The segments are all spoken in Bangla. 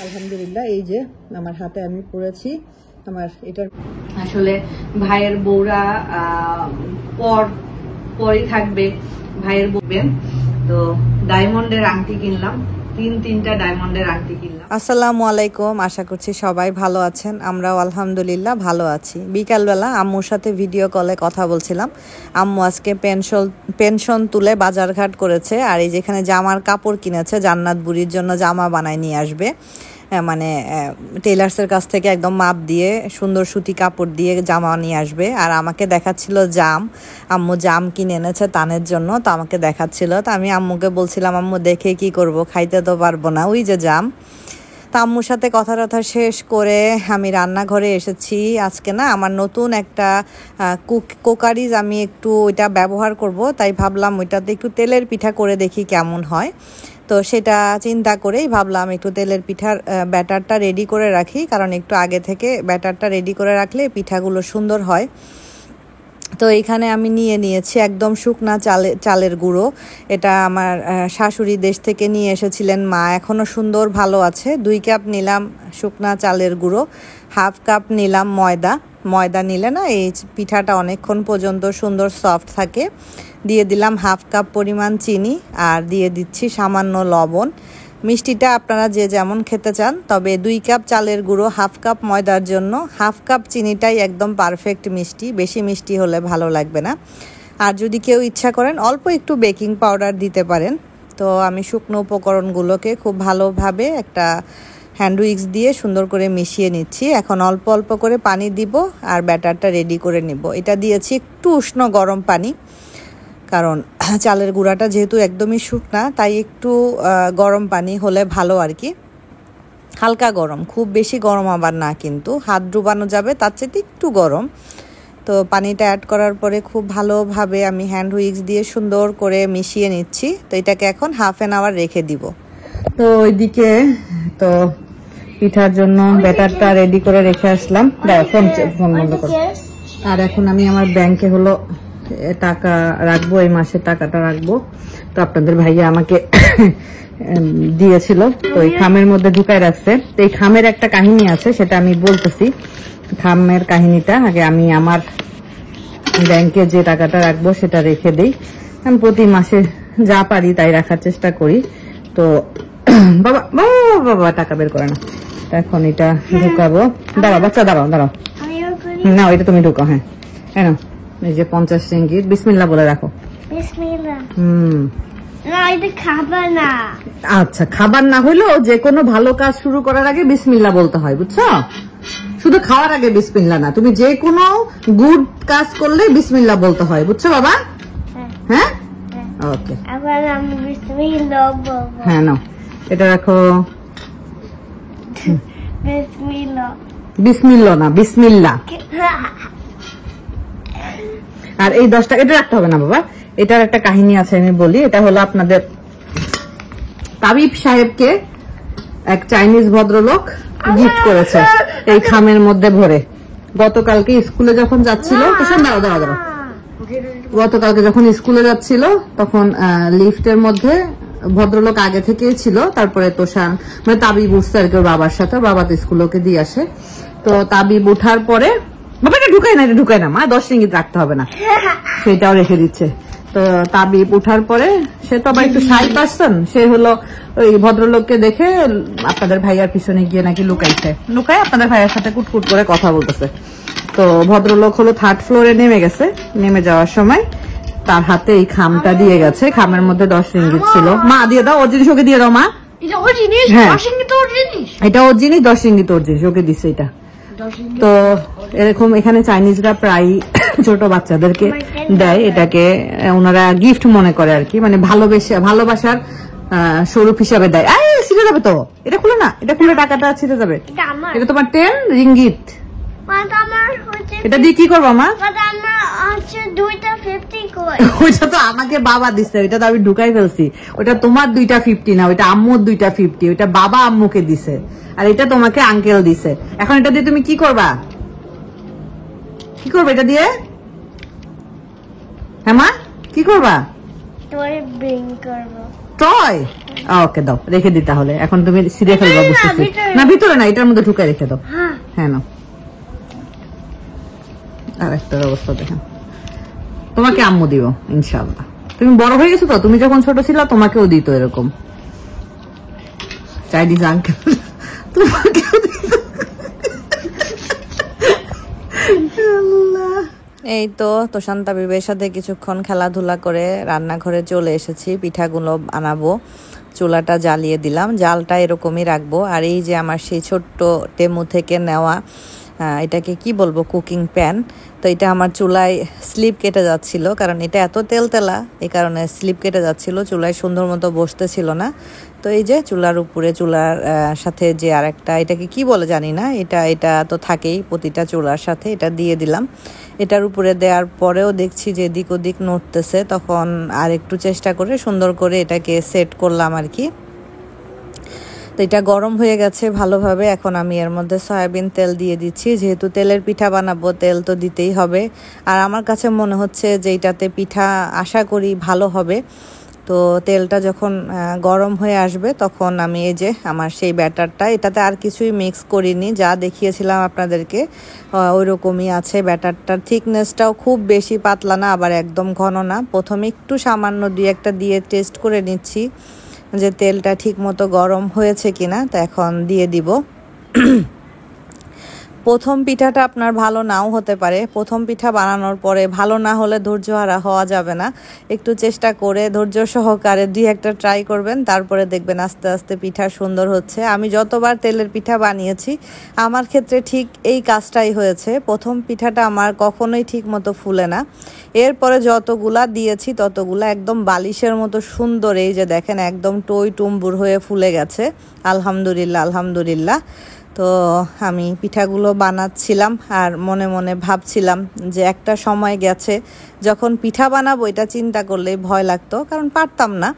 আলহামদুলিল্লাহ এই যে আমার হাতে আমি পড়েছি আমার এটা আসলে ভাইয়ের বউরা পরই থাকবে ভাইয়ের বউবে তো ডায়মন্ডের আংটি কিনলাম তিনটা ডায়মন্ডের আংটি কিনলাম। আসসালামু আলাইকুম, আশা করছি সবাই ভালো আছেন। আমরাও আলহামদুলিল্লাহ ভালো আছি। বিকালবেলা আম্মুর সাথে ভিডিও কলে কথা বলছিলাম। আম্মু আজকে পেনশন তুলে বাজারঘাট করেছে আর এই যেখানে জামার কাপড় কিনেছে, জান্নাত বুড়ির জন্য জামা বানায় নিয়ে আসবে, মানে টেলার্সের কাছ থেকে একদম মাপ দিয়ে সুন্দর সুতি কাপড় দিয়ে জামা নিয়ে আসবে। আর আমাকে দেখাচ্ছিল আম্মু জাম কিনে এনেছে তানের জন্য, তো আমাকে দেখাচ্ছিল। তো আমি আম্মুকে বলছিলাম আম্মু দেখে কি করব, খাইতে তো পারবো না, ওই যে জাম। তা আম্মুর সাথে কথা শেষ করে আমি রান্নাঘরে এসেছি। আজকে না আমার নতুন একটা কোকারিজ আমি একটু ওইটা ব্যবহার করব, তাই ভাবলাম ওইটাতে একটু তেলের পিঠা করে দেখি কেমন হয়। তো সেটা চিন্তা করেই ভাবলাম একটু তেলের পিঠার ব্যাটারটা রেডি করে রাখি, কারণ একটু আগে থেকে ব্যাটারটা রেডি করে রাখলে পিঠাগুলো সুন্দর হয়। তো এখানে আমি নিয়েছি একদম শুকনা চালের গুঁড়ো। এটা আমার শাশুড়ি দেশ থেকে নিয়ে এসেছিলেন মা, এখনও সুন্দর ভালো আছে। 2 কাপ নিলাম শুকনা চালের গুঁড়ো, 1/2 কাপ নিলাম ময়দা নিলে না এই পিঠাটা অনেকক্ষণ পর্যন্ত সুন্দর সফট থাকে। দিয়ে দিলাম 1/2 কাপ পরিমাণ চিনি আর দিয়ে দিচ্ছি সামান্য লবণ। মিষ্টিটা আপনারা যে যেমন খেতে চান, তবে 2 কাপ চালের গুঁড়ো 1/2 কাপ ময়দার জন্য 1/2 কাপ চিনিটাই একদম পারফেক্ট মিষ্টি, বেশি মিষ্টি হলে ভালো লাগবে না। আর যদি কেউ ইচ্ছা করেন অল্প একটু বেকিং পাউডার দিতে পারেন। তো আমি শুকনো উপকরণগুলোকে খুব ভালোভাবে একটা হ্যান্ড উইক্স দিয়ে সুন্দর করে মিশিয়ে নিচ্ছি। এখন অল্প অল্প করে পানি দিব আর ব্যাটারটা রেডি করে নিব। এটা দিয়েছি একটু উষ্ণ গরম পানি, কারণ চালের গুঁড়াটা যেহেতু একদমই শুকনা, তাই একটু গরম পানি হলে ভালো আর কি, হালকা গরম, খুব বেশি গরম আবার না, কিন্তু হাত ডুবানো যাবে তার চেয়ে একটু গরম। তো পানিটা অ্যাড করার পরে খুব ভালোভাবে আমি হ্যান্ড উইক্স দিয়ে সুন্দর করে মিশিয়ে নিচ্ছি। তো এটাকে এখন 1/2 আওয়ার রেখে দিব। তো ওইদিকে তো পিঠার জন্য ব্যাটারটা রেডি করে রেখে আসলাম। ফোন বন্ধ করো। আর এখন আমি আমার ব্যাংকে হলো টাকা রাখবো, এই মাসের টাকাটা রাখবো। তো আপনাদের ভাইয়া আমাকে দিয়েছিল, তো এই খামের মধ্যে ঢুকায় রাখছে। তো এই খামের একটা কাহিনী আছে, সেটা আমি বলতেছি। খামের কাহিনীটা আগে আমি আমার ব্যাংকে যে টাকাটা রাখবো সেটা রেখে দেই। আমি প্রতি মাসে যা পারি তাই রাখার চেষ্টা করি। তো বাবা বাবা বাবা টাকা বের করে না। এখন এটা ঢুকাবো। দাঁড়াও বাচ্চা, দাঁড়াও না, ওইটা তুমি ঢুকাও। হ্যাঁ কেন, এই যে 50 রিঙ্গিত, বিসমিল্লাহ বলে রাখো। আচ্ছা, খাবার না হইলেও যে কোনো ভালো কাজ শুরু করার আগে বিসমিল্লাহ বলতে হয়, বুঝছো? শুধু খাওয়ার আগে বিসমিল্লাহ না, তুমি যে কোনো গুড কাজ করলে বিসমিল্লাহ বলতে হয়, বুঝছো বাবা? হ্যাঁ ওকে, হ্যাঁ নাও এটা রাখো। বিসমিল্লাহ না, বিসমিল্লাহ। আর এই 10 টাকা এটা রাখতে হবে না বাবা, এটার একটা কাহিনী আছে আমি বলি। এটা হলো আপনাদের তাবিব সাহেবকে এক চাইনিজ ভদ্রলোক গিফট করেছে এই খামের মধ্যে ভরে। গতকালকে স্কুলে যখন যাচ্ছিল, দাঁড়াও, গতকালকে যখন স্কুলে যাচ্ছিল তখন লিফটের মধ্যে ভদ্রলোক আগে থেকেই ছিল। তারপরে তোষান মানে তাবিব উঠছে আর কি ওর বাবার সাথে, বাবা তো স্কুলে ওকে দিয়ে আসে। তো তাবিব উঠার পরে, বাবা এটা ঢুকায় না মা, 10 রিঙ্গিত রাখতে হবে না, সেটাও রেখে দিচ্ছে। তো তাবিব উঠার পরে সে তো আবার একটু শাই পারসন, সে হলো ওই ভদ্রলোককে দেখে আপনাদের ভাইয়ার পিছনে গিয়ে নাকি লুকায় আপনাদের ভাইয়ার সাথে কুটকুট করে কথা বলতেছে। তো ভদ্রলোক হলো 3rd ফ্লোরে নেমে গেছে। নেমে যাওয়ার সময় তার হাতে এই খামটা দিয়ে গেছে। খামের মধ্যে 10 রিঙ্গিত ছিল। মা দিয়ে দাও, ওর জিনিস ওকে দিয়ে দাও মা। এটা ওর জিনিস, 10 রিঙ্গিত ওর জিনিস, এটা ওর জিনিস, 10 রিঙ্গিত ওর জিনিস, ওকে দিছে এটা। তো এরকম এখানে চাইনিজরা প্রায় ছোট বাচ্চাদেরকে দেয়, এটাকে ওনারা গিফট মনে করে আর কি, মানে ভালোবাসার স্বরূপ হিসাবে দেয়। ছিঁড়ে যাবে তো, এটা খুলে না, এটা খুলে টাকাটা ছিঁড়ে যাবে। এটা তোমার 10 রিঙ্গিত। এটা দিয়ে কি করবো মা? ওইটা তো আমাকে বাবা দিচ্ছে, ওইটা তো আমি ঢুকাই ফেলছি। ওটা তোমার 2টা 50 না, ওইটা আম্মুর 2টা 50, ওইটা বাবা আম্মুকে দিছে, আর এটা তোমাকে আঙ্কেল দিছে। এখন এটা দিয়ে তুমি কি করবা? এটা দিয়ে? হ্যাঁ মা, কি করবা? টয়? ওকে দাও, রেখে দি তাহলে। এখন তুমি সিরিয়া ফেলবা বুঝতেছি না, ভিতরে না, এটার মধ্যে ঢুকে রেখে দাও। হ্যাঁ নাও। আর একটা অবস্থা দেখেন, তোমাকে আম্মু দিব ইনশাআল্লাহ। তুমি বড় হয়ে গেছো তো, তুমি যখন ছোট ছিল তোমাকেও দিত এরকম চাইনিজ আঙ্কেল, তোমাকেও দিত। এই তো তোষান্তা বিবের সাথে কিছুক্ষণ খেলাধুলা করে রান্নাঘরে চলে এসেছি, পিঠাগুলো বানাবো। চুলাটা জ্বালিয়ে দিলাম, জালটা এরকমই রাখবো। আর এই যে আমার সেই ছোট্ট টেমু থেকে নেওয়া, এটাকে কি বলবো, কুকিং প্যান। তো এটা আমার চুলায় স্লিপ কেটে যাচ্ছিল, কারণ এটা এত তেলতেলা, এই কারণে স্লিপ কেটে যাচ্ছিল, চুলায় সুন্দর মতো বসতেছিল না। তো এই যে চুলার উপরে, চুলার সাথে যে আরেকটা, এটাকে কি বলে জানি না, এটা তো থাকেই প্রতিটা চুলার সাথে, এটা দিয়ে দিলাম। এটার উপরে দেওয়ার পরেও দেখছি যে এদিক ওদিক নড়তেছে, তখন আর একটু চেষ্টা করে সুন্দর করে এটাকে সেট করলাম আর কি। তো এটা গরম হয়ে গেছে ভালোভাবে। এখন আমি এর মধ্যে সয়াবিন তেল দিয়ে দিচ্ছি, যেহেতু তেলের পিঠা বানাবো তেল তো দিতেই হবে। আর আমার কাছে মনে হচ্ছে যে এটাতে পিঠা আশা করি ভালো হবে। তো তেলটা যখন গরম হয়ে আসবে তখন আমি এই যে আমার সেই ব্যাটারটা, এটাতে আর কিছুই মিক্স করিনি, যা দেখিয়েছিলাম আপনাদেরকে ওই রকমই আছে। ব্যাটারটার থিকনেসটাও খুব বেশি পাতলা না, আবার একদম ঘন না। প্রথমে একটু সামান্য একটা দিয়ে টেস্ট করে নিচ্ছি যে তেলটা ঠিক মতো গরম হয়েছে কিনা। তো এখন দিয়ে দিব। প্রথম পিঠাটা আপনার ভালো নাও হতে পারে, প্রথম পিঠা বানানোর পরে ভালো না হলে ধৈর্যহারা হওয়া যাবে না। একটু চেষ্টা করে ধৈর্য সহকারে 2-1টা ট্রাই করবেন, তারপরে দেখবেন আস্তে আস্তে পিঠা সুন্দর হচ্ছে। আমি যতবার তেলের পিঠা বানিয়েছি আমার ক্ষেত্রে ঠিক এই কাজটাই হয়েছে। প্রথম পিঠাটা আমার কখনোই ঠিক মতো ফুলে না, এরপরে যতগুলা দিয়েছি ততগুলা একদম বালিশের মতো সুন্দর, এই যে দেখেন একদম টই টুম্বুর হয়ে ফুলে গেছে। আলহামদুলিল্লাহ, আলহামদুলিল্লাহ। তো আমি পিঠাগুলো বানাচ্ছিলাম আর মনে মনে ভাবছিলাম যে একটা সময় গেছে যখন পিঠা বানাবো এটা চিন্তা করলেই ভয় লাগতো, কারণ পারতাম না।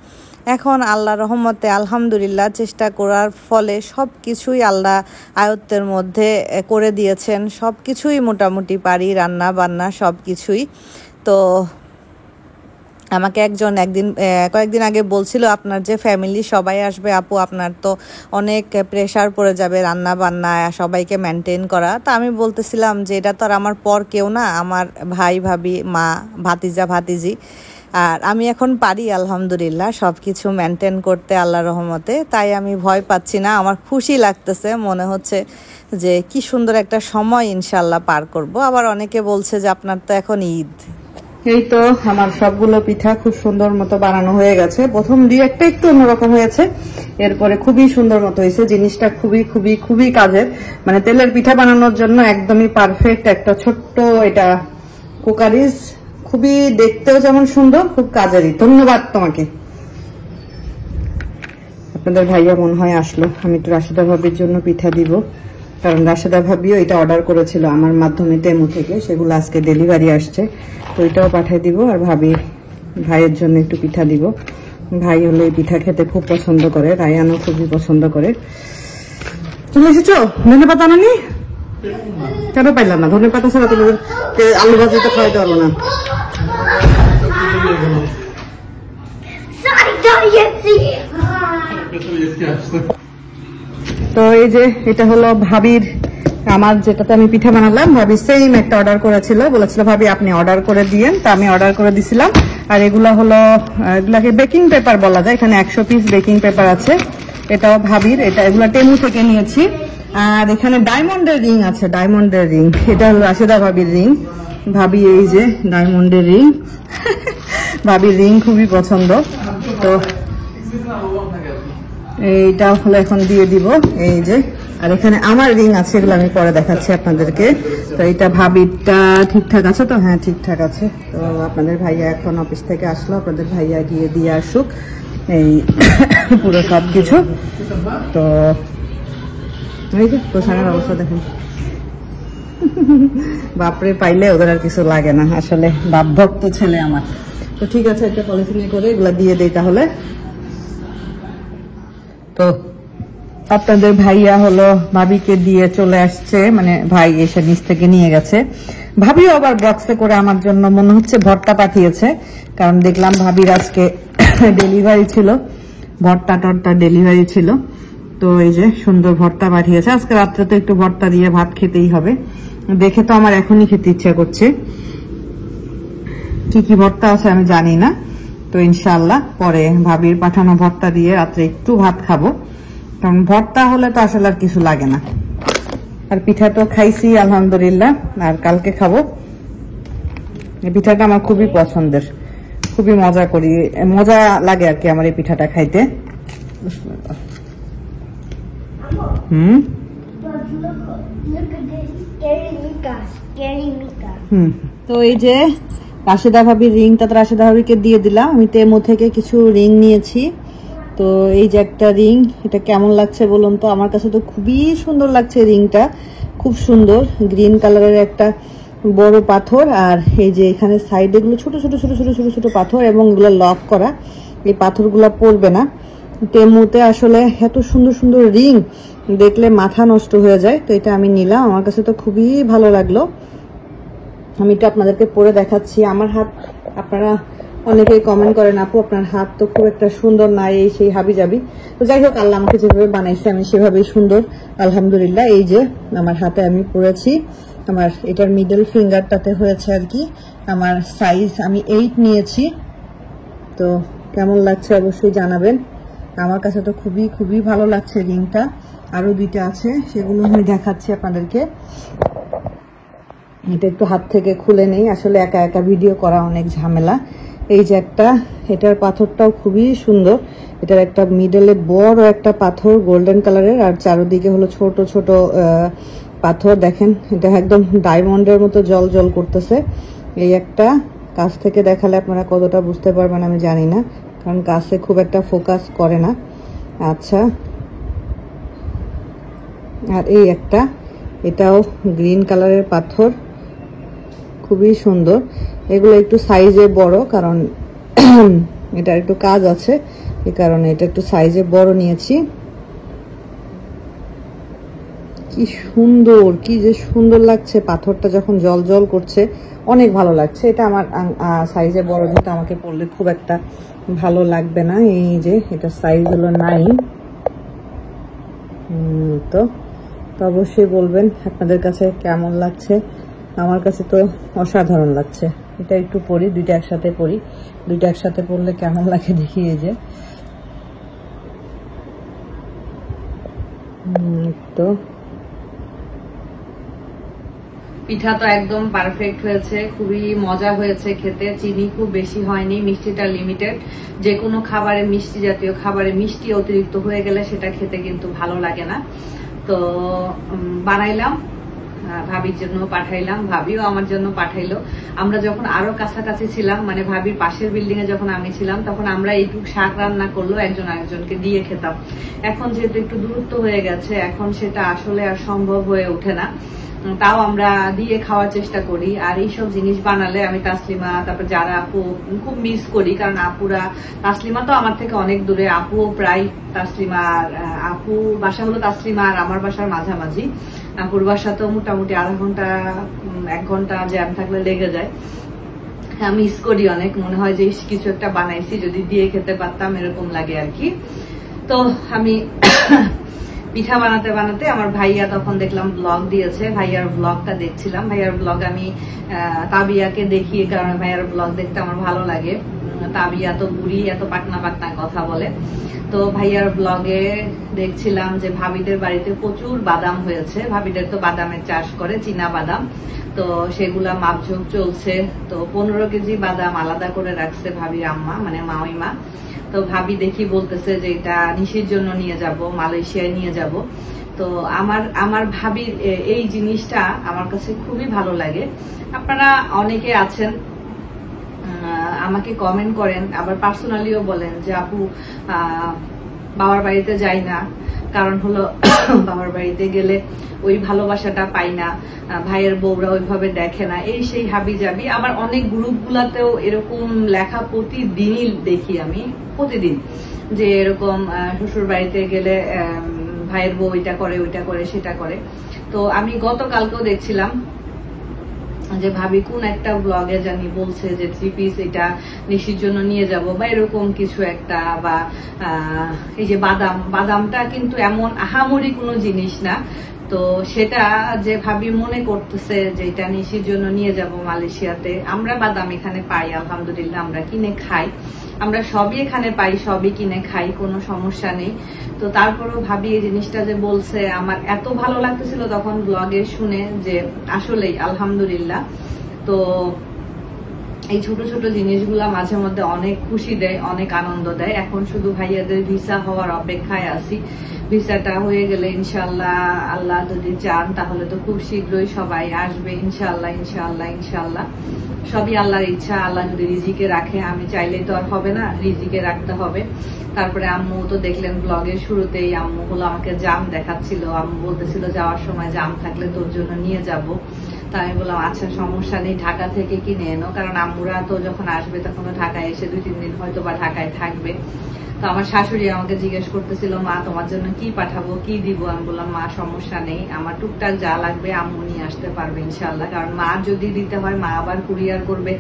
এখন আল্লাহ রহমতে আলহামদুলিল্লাহ চেষ্টা করার ফলে সব কিছুই আল্লাহ আয়ত্তের মধ্যে করে দিয়েছেন, সব কিছুই মোটামুটি পারি, রান্না বান্না সব কিছুই। তো আমাকে কয়েকদিন আগে বলছিল, আপনার যে ফ্যামিলি সবাই আসবে আপু, আপনার তো অনেক প্রেশার পড়ে যাবে রান্না বান্না সবাইকে মেনটেন করা। তা আমি বলতেছিলাম যে এটা তো আর আমার পর কেউ না, আমার ভাই ভাবি, মা, ভাতিজা ভাতিজি। আর আমি এখন পারি আলহামদুলিল্লাহ সব কিছু মেনটেন করতে আল্লাহর রহমতে। তাই আমি ভয় পাচ্ছি না, আমার খুশি লাগতেছে, মনে হচ্ছে যে কি সুন্দর একটা সময় ইনশাল্লাহ পার করব। আবার অনেকে বলছে যে আপনার তো এখন ঈদ। এই তো আমার সবগুলো পিঠা খুব সুন্দর মতো বানানো হয়ে গেছে। প্রথম 2-1টা একটু অন্যরকম হয়েছে, এরপরে খুবই সুন্দর মতো হয়েছে। জিনিসটা খুবই খুবই খুবই কাজের, মানে তেলের পিঠা বানানোর জন্য একদমই পারফেক্ট একটা ছোট্ট এটা কুকারিজ, খুবই দেখতেও যেমন সুন্দর, খুব কাজেরই। ধন্যবাদ তোমাকে। আপনাদের ভাইয়া মনে হয় আসলো, আমি একটু রাশেদা ভাবির জন্য পিঠা দিব, কারণ রাশেদা ভাবিও এটা অর্ডার করেছিল আমার মাধ্যমে টেমু থেকে, সেগুলো আজকে ডেলিভারি আসছে, তো ওইটাও পাঠিয়ে দিব। আর ভাইয়ের জন্য একটু পিঠা দিব। ভাই হলো এই পিঠা খেতে খুব পছন্দ করে, রায়ানও খুবই পছন্দ করে। চলে এসেছো? ধনে পাতা আনি কেন পাইলাম না? ধনে পাতা ছাড়া তোমাদের আলু ভাজি তো খাওয়াইতে পারবো না। তো এই যে এটা হলো ভাবির, আমার যেটাতে আমি পিঠা বানালাম, ভাবি সেম একটা অর্ডার করেছিল, বলেছিল ভাবি আপনি অর্ডার করে দিয়েন, তা আমি অর্ডার করে দিছিলাম। আর এগুলা হলো, এগুলাকে বেকিং পেপার বলা যায়, এখানে 100 পিস বেকিং পেপার আছে। এটাও ভাবির, এগুলা টেমু থেকে নিয়েছি। আর এখানে ডায়মন্ডের রিং আছে, ডায়মন্ডের রিং, এটা হলো রাশেদা ভাবির রিং। ভাবি এই যে ডায়মন্ডের রিং, ভাবির রিং খুবই পছন্দ। তো এইটা হলো এখন দিয়ে দিব, এই যে। আর এখানে আমার রিং আছে, এগুলো আমি পরে দেখাচ্ছি আপনাদেরকে। তো এটা ভাবিরটা ঠিকঠাক আছে তো? হ্যাঁ ঠিকঠাক আছে। তো আপনাদের ভাইয়া এখন অফিস থেকে আসলো, আপনাদের ভাইয়া গিয়ে দিয়ে আসুক এই পুরো সব কিছু। তো এই যে পোশাকের অবস্থা দেখেন, বাপরে পাইলে ওদের আর কিছু লাগে না, আসলে বাপ ভক্ত ছেলে আমার। তো ঠিক আছে, একটা পলিথিনে করে এগুলা দিয়ে দেই তাহলে। তো আপনাদের ভাইয়া হলো ভাবিকে দিয়ে চলে আসছে, মানে ভাই এসে নিচ থেকে নিয়ে গেছে। ভাবিও আবার বক্সে করে আমার জন্য মনে হচ্ছে ভর্তা পাঠিয়েছে, কারণ দেখলাম ভাবির আজকে ডেলিভারি ছিল। ভর্তা টর্তা ডেলিভারি ছিল, তো এই যে সুন্দর ভর্তা পাঠিয়েছে। আজকে রাত্রে তো একটু ভর্তা দিয়ে ভাত খেতেই হবে, দেখে তো আমার এখনই খেতে ইচ্ছা করছে। কি কি ভর্তা আছে আমি জানি না, তো ইনশাআল্লাহ পরে ভাবির পাঠানো ভর্তা দিয়ে রাত্রে একটু ভাত খাবো, কারণ ভর্তা হলে তো আসলে আর কিছু লাগে না। আর পিঠা তো খাইছি আলহামদুলিল্লাহ, আর কালকে খাবো। এই পিঠাটা আমার খুবই পছন্দের, খুবই মজা লাগে আর কি আমার এই পিঠাটা খাইতে। তো এই যে রাশেদা ভাবির রিংটা তো রাশেদা ভাবিকে দিয়ে দিলাম। আমি তেমো থেকে কিছু রিং নিয়েছি, তো এই যে একটা রিং, এটা কেমন লাগছে বলুন তো? আমার কাছে তো খুবই সুন্দর লাগছে রিংটা, খুব সুন্দর গ্রিন কালারের একটা বড় পাথর, আর এই যে এখানে সাইডে গুলো ছোট ছোট ছোট ছোট ছোট ছোট পাথর, এবং এগুলো লক করা, এই পাথরগুলো পড়বে না। তেমুতে আসলে এত সুন্দর সুন্দর রিং দেখলে মাথা নষ্ট হয়ে যায়, তো এটা আমি নিলাম। আমার কাছে তো খুবই ভালো লাগলো। আমি এটা আপনাদেরকে পরে দেখাচ্ছি। আমার হাত, আপনারা অনেকেই কমেন্ট করেন আপু আপনার হাত তো খুব একটা সুন্দর না, এই সেই হাবি যাবি। তো যাই হোক, আল্লাহ আমাকে যেভাবে বানাইছে আমি সেভাবেই সুন্দর আলহামদুলিল্লাহ। এই যে আমার হাতে আমি পরেছি, আমার এটার মিডল ফিঙ্গারটাতে হয়েছে আর কি। আমার সাইজ আমি 8 নিয়েছি, তো কেমন লাগছে অবশ্যই জানাবেন। আমার কাছে তো খুবই খুবই ভালো লাগছে রিংটা। আরো দুইটা আছে, সেগুলো আমি দেখাচ্ছি আপনাদেরকে। এটা একটু হাত থেকে খুলে নেই, আসলে একা একা ভিডিও করা অনেক ঝামেলা। এই যে একটা, এটার পাথরটাও খুবই সুন্দর। এটার একটা মিডলে বড় একটা পাথর গোল্ডেন কালারের, আর চারদিকে হলো ছোট ছোট পাথর। দেখেন এটা একদম ডায়মন্ডের মতো জল জল করতেছে। এই একটা, কাছ থেকে দেখালে আপনারা কতটা বুঝতে পারবেন আমি জানি না, কারণ কাছে খুব একটা ফোকাস করে না। আচ্ছা, আর এই একটা, এটাও গ্রিন কালারের পাথর, খুবই সুন্দর। এগুলো একটু সাইজে বড়, কারণ এটা একটু কাজ আছে, এই কারণে এটা একটু সাইজে বড় নিয়েছি। কি সুন্দর, কি যে সুন্দর লাগছে পাথরটা যখন জল জল করছে, অনেক ভালো লাগছে। এটা আমার সাইজে বড়, যেটা আমাকে পরলে খুব একটা ভালো লাগবে না। এই যে এটা সাইজ হলো 9। তো অবশ্যই বলবেন আপনাদের কাছে কেমন লাগছে। আমার কাছে তো অসাধারণ লাগছে। এটা একটু পরি, দুইটা একসাথে পরি, দুইটা একসাথে পরলে কেমন লাগে দেখি। এই যে তো পিঠা তো একদম পারফেক্ট হয়েছে, খুবই মজা হয়েছে খেতে। চিনি খুব বেশি হয়নি, মিষ্টিটা লিমিটেড। যে কোনো খাবারে, মিষ্টি জাতীয় খাবারে মিষ্টি অতিরিক্ত হয়ে গেলে সেটা খেতে কিন্তু ভালো লাগে না। তো বানাইলাম, ভাবির জন্য পাঠাইলাম, ভাবিও আমার জন্য পাঠাইলো। আমরা যখন আরো কাছাকাছি ছিলাম, মানে ভাবির পাশের বিল্ডিং এ যখন আমি ছিলাম, তখন আমরা এইটুকু শাক রান্না করলো একজন আরেকজনকে দিয়ে খেতাম। এখন যেহেতু একটু দূরত্ব হয়ে গেছে, এখন সেটা আসলে আর সম্ভব হয়ে ওঠে না, তাও আমরা দিয়ে খাওয়ার চেষ্টা করি। আর এইসব জিনিস বানালে আমি তাসলিমা, তারপর যারা আপু খুব মিস করি, কারণ আপুরা, তাসলিমা তো আমার থেকে অনেক দূরে, আপুও প্রায় তাসলিমার, আপু বাসা হলো তাসলিমা আর আমার বাসার মাঝামাঝি। আপুর বাসা তো মোটামুটি আধা ঘন্টা 1 ঘন্টা জ্যাম থাকলে লেগে যায়। মিস করি অনেক, মনে হয় যে কিছু একটা বানাইছি, যদি দিয়ে খেতে পারতাম, এরকম লাগে আর কি। তো আমি পিঠা বানাতে বানাতে আমার ভাইয়া তখন দেখলাম ব্লগ দিয়েছে, ভাইয়ার ব্লগটা দেখছিলাম। ভাইয়ার ব্লগ আমি তাবিয়াকে দেখি, কারণ ভাইয়ার ব্লগ দেখতে আমার ভালো লাগে। তাবিয়া তো বুড়ি, এত পাটনা পাটনা কথা বলে। তো ভাইয়ার ব্লগে দেখছিলাম যে ভাবিদের বাড়িতে প্রচুর বাদাম হয়েছে। ভাবিদের তো বাদামের চাষ করে, চীনা বাদাম, তো সেগুলা মাপঝোপ চলছে। তো 15 কেজি বাদাম আলাদা করে রাখছে ভাবির আম্মা, মানে মাওইমা। তো ভাবি দেখি বলতেছে যে এটা নিশির জন্য নিয়ে যাব, মালয়েশিয়ায় নিয়ে যাব। তো আমার ভাবির এই জিনিসটা আমার কাছে খুবই ভালো লাগে। আপনারা অনেকে আছেন আমাকে কমেন্ট করেন, আবার পার্সোনালিও বলেন যে আপু বাবার বাড়িতে যাই না, কারণ হলো বাবার বাড়িতে গেলে ওই ভালোবাসাটা পাই না, ভাইয়ের বউরা ওইভাবে দেখে না, এই সেই হাবি যাবি। আবার অনেক গ্রুপগুলাতেও এরকম লেখা প্রতিদিনই দেখি আমি, প্রতিদিন, যে এরকম শ্বশুর বাড়িতে গেলে ভাইয়ের বউ এটা করে, ওইটা করে, সেটা করে। তো আমি গতকালকেও দেখছিলাম যে ভাবি কোন একটা ব্লগে জানি বলছে যে 3 পিস এটা নিশির জন্য নিয়ে যাব বা এরকম কিছু একটা, বা এই যে বাদামটা কিন্তু এমন আহামরি কোনো জিনিস না, তো সেটা যে ভাবি মনে করতেছে যে এটা নিশির জন্য নিয়ে যাব মালয়েশিয়াতে। আমরা বাদাম এখানে পাই আলহামদুলিল্লাহ, আমরা কিনে খাই, আমরা সবই এখানে পাই, সবই কিনে খাই, কোনো সমস্যা নেই। তো তারপরেও ভাবি এই জিনিসটা যে বলছে আমার এত ভালো লাগতেছিল তখন ব্লগে শুনে যে আসলেই আলহামদুলিল্লাহ। তো এই ছোট ছোট জিনিসগুলা মাঝে মধ্যে অনেক খুশি দেয়, অনেক আনন্দ দেয়। এখন শুধু ভাইয়াদের ভিসা হওয়ার অপেক্ষায় আছি। ভিসাটা হয়ে গেলে ইনশাল্লাহ, আল্লাহ যদি চান তাহলে তো খুব শীঘ্রই সবাই আসবে ইনশাল্লাহ ইনশাল্লাহ ইনশাল্লাহ। সবই আল্লাহর ইচ্ছা, আল্লাহ যদি রিজিকে রাখে, আমি চাইলেই তো আর হবে না, রিজিকে রাখতে হবে। তারপরে আম্মু তো দেখলেন ব্লগের শুরুতেই আম্মু হলো আমাকে জাম দেখাচ্ছিল, আম্মু বলতেছিল যাওয়ার সময় জাম থাকলে তোর জন্য নিয়ে যাব। তা আমি বললাম আচ্ছা সমস্যা নেই, ঢাকা থেকে কিনে এনো, কারণ আম্মুরা তো যখন আসবে তখন ঢাকায় এসে 2-3 দিন হয়তো বা ঢাকায় থাকবে। তো আমার শাশুড়ি আমাকে জিজ্ঞেস করতেছিল মা তোমার জন্য কি পাঠাবো, কি দিব। আমি বললাম মা সমস্যা নেই, আমার টুকটাক যা লাগবে আম্মু নিয়ে আসতে পারবে ইনশাল্লাহ, কারণ মা যদি দিতে হয় মা আবার কুরিয়ার করবে।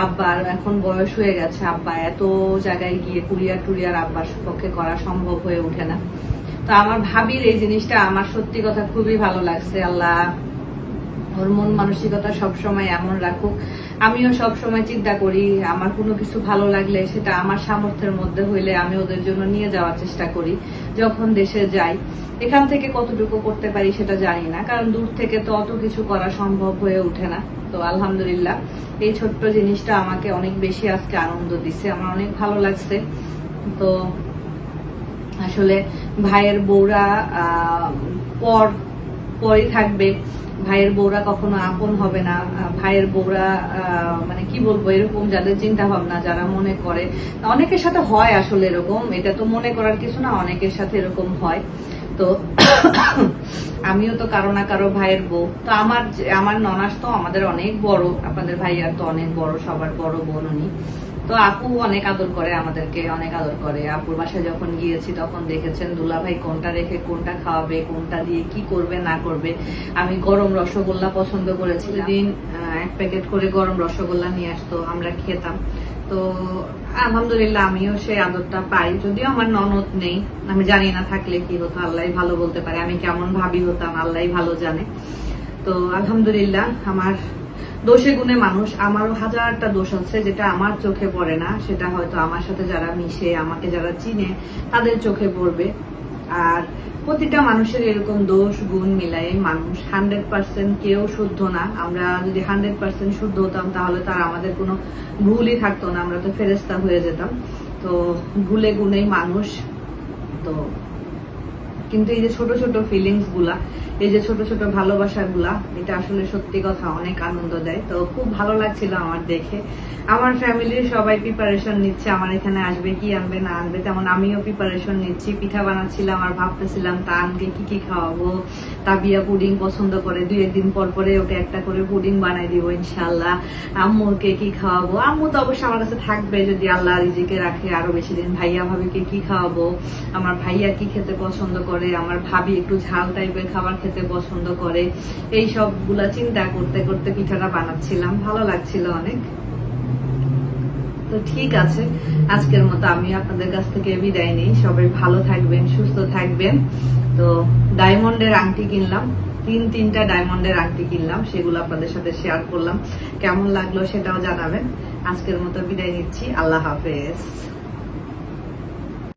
আব্বার এখন বয়স হয়ে গেছে, আব্বা এত জায়গায় গিয়ে কুরিয়ার আব্বার পক্ষে করা সম্ভব হয়ে ওঠে না। তো আমার ভাবির এই জিনিসটা আমার সত্যি কথা খুবই ভালো লাগছে। আল্লাহ ওর মন মানসিকতা সবসময় এমন রাখুক। আমিও সবসময় চিন্তা করি আমার কোনো কিছু ভালো লাগলে সেটা আমার সামর্থ্যের মধ্যে হইলে আমি ওদের জন্য নিয়ে যাওয়ার চেষ্টা করি যখন দেশে যাই। এখান থেকে কতটুকু করতে পারি সেটা জানি না, কারণ দূর থেকে তো অত কিছু করা সম্ভব হয়ে ওঠে না। তো আলহামদুলিল্লাহ এই ছোট্ট জিনিসটা আমাকে অনেক বেশি আজকে আনন্দ দিচ্ছে, আমার অনেক ভালো লাগছে। তো আসলে ভাইয়ের বউরা পরই থাকবে, ভাইয়ের বউরা কখনো আপন হবে না। ভাইয়ের বউরা মানে কি বলবো, এরকম যাদের চিন্তা ভাবনা, যারা মনে করে, অনেকের সাথে হয় আসলে এরকম, এটা তো মনে করার কিছু না, অনেকের সাথে এরকম হয়। তো আমিও তো কারো না কারো ভাইয়ের বউ। তো আমার ননাস তো আমাদের অনেক বড়, আপনাদের ভাইয়ার তো অনেক বড়, সবার বড় বোন উনি। তো আপু অনেক আদর করে আমাদেরকে, অনেক আদর করে। আপুর বাসায় যখন গিয়েছি তখন দেখেছেন দুলাভাই কোনটা রেখে কোনটা খাওয়াবে, কোনটা দিয়ে কি করবে না করবে। আমি গরম রসগোল্লা পছন্দ করেছি, দিন 1 প্যাকেট করে গরম রসগোল্লা নিয়ে আসতো, আমরা খেতাম। তো আলহামদুলিল্লাহ আমিও সেই আদরটা পাই, যদিও আমার ননদ নেই, আমি জানি না থাকলে কি হতো, আল্লাহ ভালো বলতে পারে, আমি কেমন ভাবি হতাম আল্লাহ ভালো জানে। তো আলহামদুলিল্লাহ আমার দোষে গুণে মানুষ, আমারও হাজারটা দোষ আছে যেটা আমার চোখে পড়ে না, সেটা হয়তো আমার সাথে যারা মিশে, আমাকে যারা চিনে তাদের চোখে পড়বে। আর প্রতিটা মানুষের এরকম দোষ গুণ মিলাই মানুষ, 100% কেউ শুদ্ধ না। আমরা যদি 100% শুদ্ধ হতাম তাহলে তার আমাদের কোনো ভুলই থাকতো না, আমরা তো ফেরেশতা হয়ে যেতাম। তো ভুলে গুণেই মানুষ। তো কিন্তু এই যে ছোট ছোট ফিলিংস গুলা, এই যে ছোট ছোট ভালোবাসা গুলা, এটা আসলে সত্যি কথা অনেক আনন্দ দেয়। তো খুব ভালো লাগছিল আমার দেখে। আমার ফ্যামিলির সবাই প্রিপারেশন নিচ্ছে আমার এখানে আসবে, কি আনবে না আনবে, তেমন আমিও প্রিপারেশন নিচ্ছি। পিঠা বানাচ্ছিলাম আর ভাবতেছিলাম তানকে কি কি খাওয়াবো। তাবিয়া পুডিং পছন্দ করে, 2-1 দিন পর পরে ওকে একটা করে পুডিং বানাই দিব ইনশাল্লাহ। আম্মুকে কি খাওয়াবো, আম্মু তো অবশ্যই আমার কাছে থাকবে যদি আল্লাহ রিজিকে রাখে আরো বেশি দিন। ভাইয়া ভাবিকে কি খাওয়াবো, আমার ভাইয়া কি খেতে পছন্দ করে, আমার ভাবি একটু ঝাল টাইপের খাবার খেতে পছন্দ করে, এই সবগুলা চিন্তা করতে করতে পিঠাটা বানাচ্ছিলাম, ভালো লাগছিল অনেক। তো ঠিক আছে, আজকের মতো আমি আপনাদের কাছ থেকে বিদায় নিই। সবাই ভালো থাকবেন, সুস্থ থাকবেন। তো ডায়মন্ডের আংটি কিনলাম, 3টা ডায়মন্ডের আংটি কিনলাম, সেগুলো আপনাদের সাথে শেয়ার করলাম। কেমন লাগলো সেটাও জানাবেন। আজকের মতো বিদায় নিচ্ছি, আল্লাহ হাফেজ।